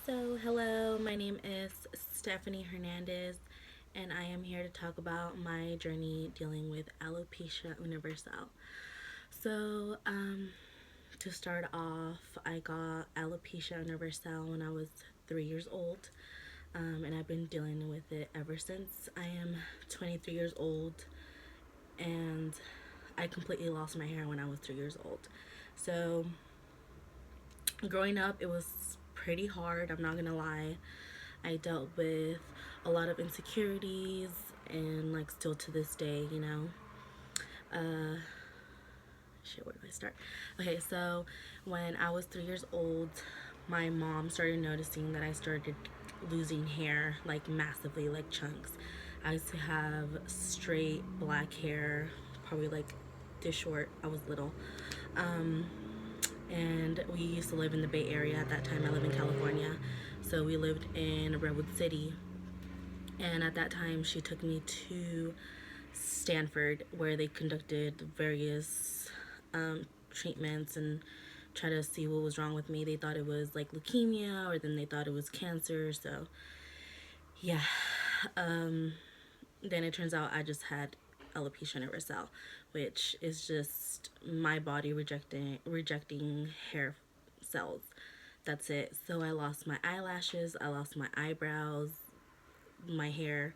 Hello, my name is Stephanie Hernandez, and I am here to talk about my journey dealing with alopecia universal. So, to start off, I got alopecia universal when I was 3 years old, and I've been dealing with it ever since. I am 23 years old, and I completely lost my hair when I was 3 years old. So, growing up, it was pretty hard, I'm not gonna lie. I dealt with a lot of insecurities, and like still to this day, Uh, where do I start? Okay, so when I was 3 years old, my mom started noticing that I started losing hair like massively, like chunks. I used to have straight black hair, probably like this short. I was little. Um, and we used to live in the Bay Area at that time. I live in California. So we lived in Redwood City, and at that time she took me to Stanford where they conducted various treatments and try to see what was wrong with me. They thought it was like leukemia, or then they thought it was cancer. So yeah, um, then it turns out I just had alopecia universal, which is just my body rejecting hair cells. That's it. So I lost my eyelashes, I lost my eyebrows, my hair.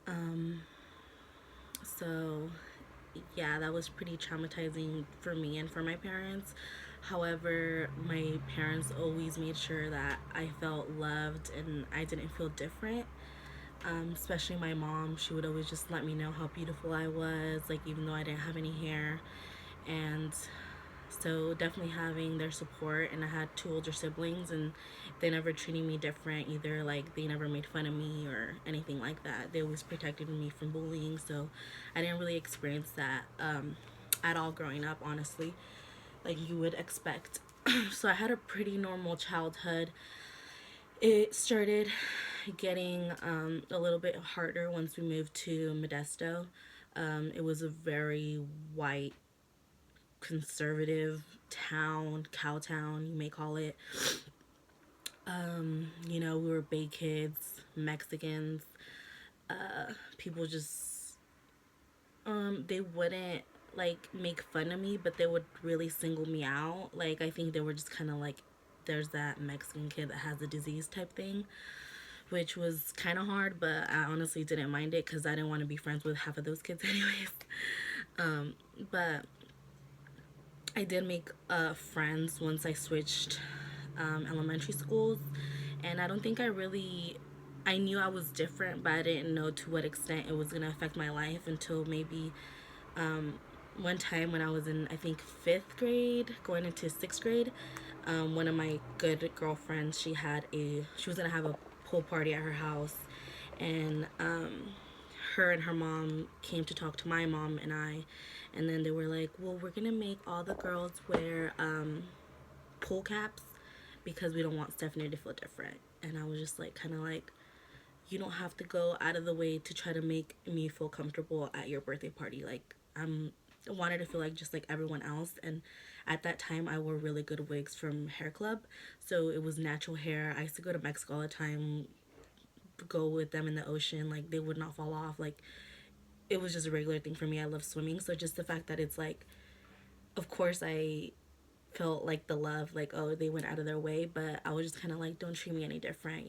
Um, so yeah, that was pretty traumatizing for me and for my parents. However, my parents always made sure that I felt loved and I didn't feel different. Especially my mom, she would always just let me know how beautiful I was, like even though I didn't have any hair. And so definitely having their support, and I had two older siblings, and they never treated me different either. Like they never made fun of me or anything like that. They always protected me from bullying, so I didn't really experience that at all growing up, honestly, like you would expect. So I had a pretty normal childhood. It started getting a little bit harder once we moved to Modesto. It was a very white, conservative town, cow town, you may call it. We were Bay kids, Mexicans. People just, they wouldn't like make fun of me, but they would really single me out. Like, I think they were just kind of like, there's that Mexican kid that has a disease type thing, which was kind of hard, but I honestly didn't mind it because I didn't want to be friends with half of those kids, anyways. But I did make friends once I switched elementary schools, and I don't think I knew I was different, but I didn't know to what extent it was going to affect my life until maybe one time when I was in, I think, fifth grade, going into sixth grade. One of my good girlfriends, she was going to have a pool party at her house, and her and her mom came to talk to my mom and I, and then they were like, well, we're gonna make all the girls wear pool caps because we don't want Stephanie to feel different. And I was just like, kind of like, you don't have to go out of the way to try to make me feel comfortable at your birthday party. Like, I wanted to feel like just like everyone else. And at that time I wore really good wigs from Hair Club, so it was natural hair. I used to go to Mexico all the time, go with them in the ocean, like they would not fall off. Like, it was just a regular thing for me. I love swimming, so just the fact that it's like, of course I felt like the love, like, oh, they went out of their way, but I was just kind of like, don't treat me any different.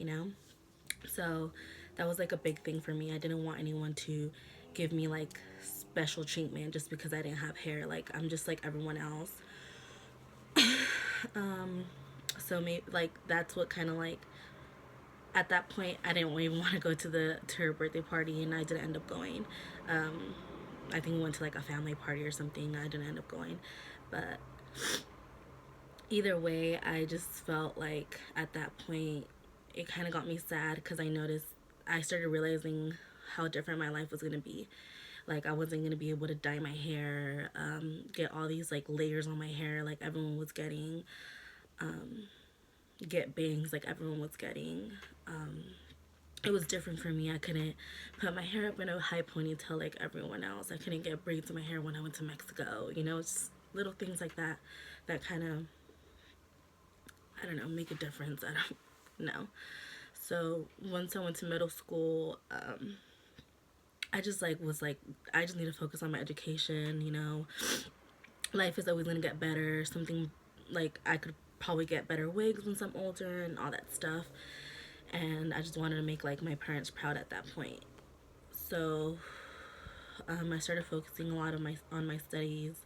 So that was like a big thing for me. I didn't want anyone to give me like special treatment just because I didn't have hair. Like, I'm just like everyone else. So maybe like that's what kind of like, at that point I didn't even want to go to her birthday party, and I didn't end up going. Um, I think we went to like a family party or something. I didn't end up going, but either way, I just felt like at that point it kind of got me sad because I started realizing how different my life was gonna be. Like, I wasn't gonna be able to dye my hair, get all these like layers on my hair like everyone was getting, get bangs like everyone was getting. It was different for me. I couldn't put my hair up in a high ponytail like everyone else. I couldn't get braids in my hair when I went to Mexico. It's little things like that that kind of, I don't know, make a difference. No. So once I went to middle school, I just like was like, I just need to focus on my education. Life is always gonna get better. Something like I could probably get better wigs once I'm older and all that stuff. And I just wanted to make like my parents proud at that point. So I started focusing a lot of my on my studies.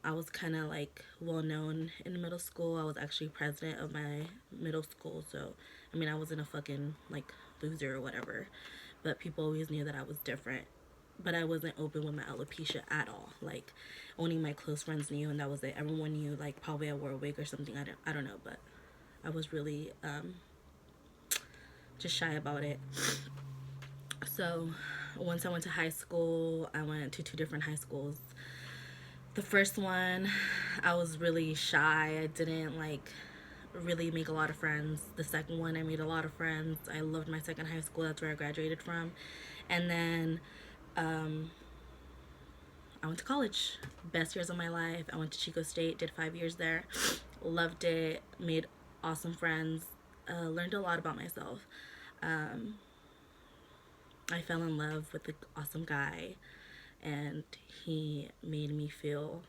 I was kind of like well known in middle school. I was actually president of my middle school, so I mean I wasn't a fucking like loser or whatever, but people always knew that I was different. But I wasn't open with my alopecia at all. Like only my close friends knew, and that was it. Everyone knew like probably I wore a wig or something. I don't know, but I was really just shy about it. So once I went to high school, I went to two different high schools. The first one, I was really shy. I didn't like really make a lot of friends. The second one, I made a lot of friends. I loved my second high school. That's where I graduated from. And then I went to college. Best years of my life. I went to Chico State, did 5 years there. Loved it. Made awesome friends. Learned a lot about myself. I fell in love with an awesome guy, and he made me feel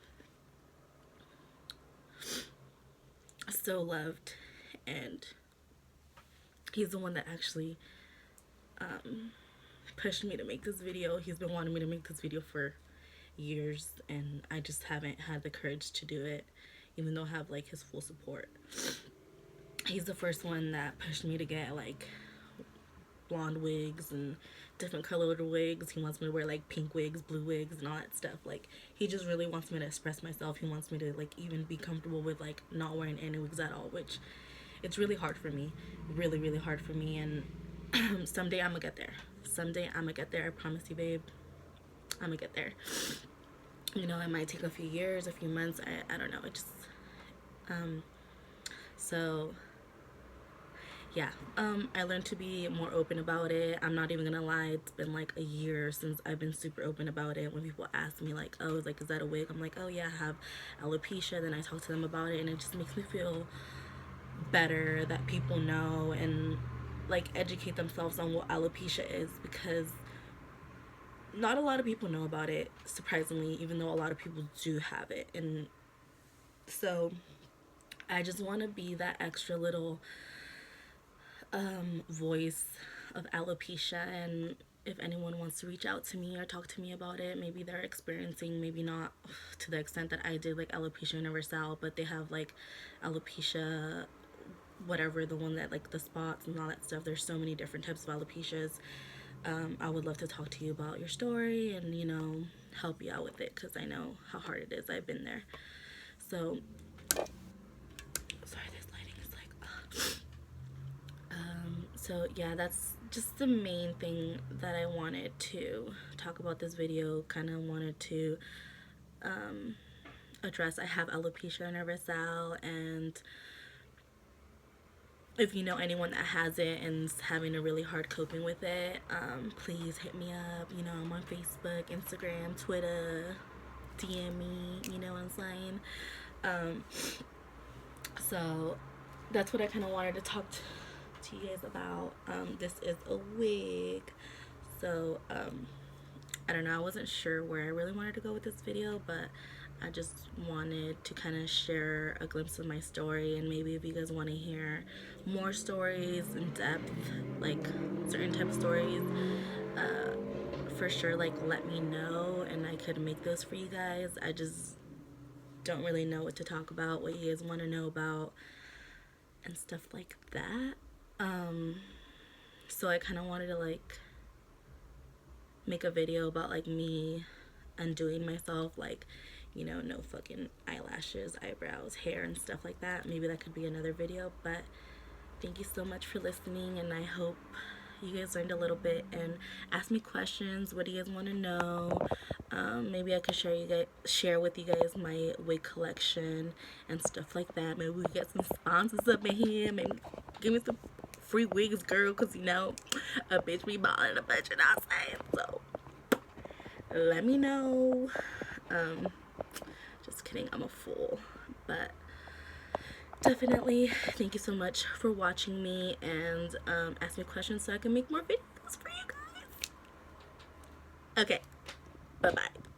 so loved. And he's the one that actually pushed me to make this video. He's been wanting me to make this video for years, and I just haven't had the courage to do it, even though I have like his full support. He's the first one that pushed me to get like blonde wigs and different colored wigs. He wants me to wear like pink wigs, blue wigs, and all that stuff. Like he just really wants me to express myself. He wants me to like even be comfortable with like not wearing any wigs at all, which it's really hard for me. Really, really hard for me. And someday I'm gonna get there. Someday I'm gonna get there. I promise you, babe. I'm gonna get there. It might take a few years, a few months. I don't know. It just so yeah, I learned to be more open about it. I'm not even gonna lie, it's been like a year since I've been super open about it. When people ask me like, oh, like, is that a wig? I'm like, oh yeah, I have alopecia. Then I talk to them about it, and it just makes me feel better that people know and like educate themselves on what alopecia is, because not a lot of people know about it, surprisingly, even though a lot of people do have it. And so I just want to be that extra little voice of alopecia. And if anyone wants to reach out to me or talk to me about it, maybe they're experiencing, maybe not to the extent that I did, like alopecia universal, but they have like alopecia whatever, the one that like the spots and all that stuff. There's so many different types of alopecias. I would love to talk to you about your story and help you out with it, because I know how hard it is. I've been there. So sorry, this lighting is like so yeah, that's just the main thing that I wanted to talk about this video. Kind of wanted to address. I have alopecia universal, and if you know anyone that has it and is having a really hard coping with it, please hit me up. I'm on Facebook, Instagram, Twitter. DM me, you know what I'm saying? So that's what I kind of wanted to talk to you guys about. This is a wig. So I don't know, I wasn't sure where I really wanted to go with this video, but I just wanted to kind of share a glimpse of my story. And maybe if you guys want to hear more stories in depth, like certain type of stories, for sure, like, let me know and I could make those for you guys. I just don't really know what to talk about, what you guys want to know about, and stuff like that. So I kind of wanted to like make a video about like me undoing myself, like no fucking eyelashes, eyebrows, hair, and stuff like that. Maybe that could be another video. But thank you so much for listening, and I hope you guys learned a little bit and ask me questions. What do you guys want to know? Maybe I could share with you guys my wig collection and stuff like that. Maybe we get some sponsors up in here. Maybe give me some free wigs, girl, because a bitch be balling a bunch, and I'm saying. So let me know. Just kidding, I'm a fool. But definitely thank you so much for watching me and ask me questions so I can make more videos for you guys. Okay, bye bye.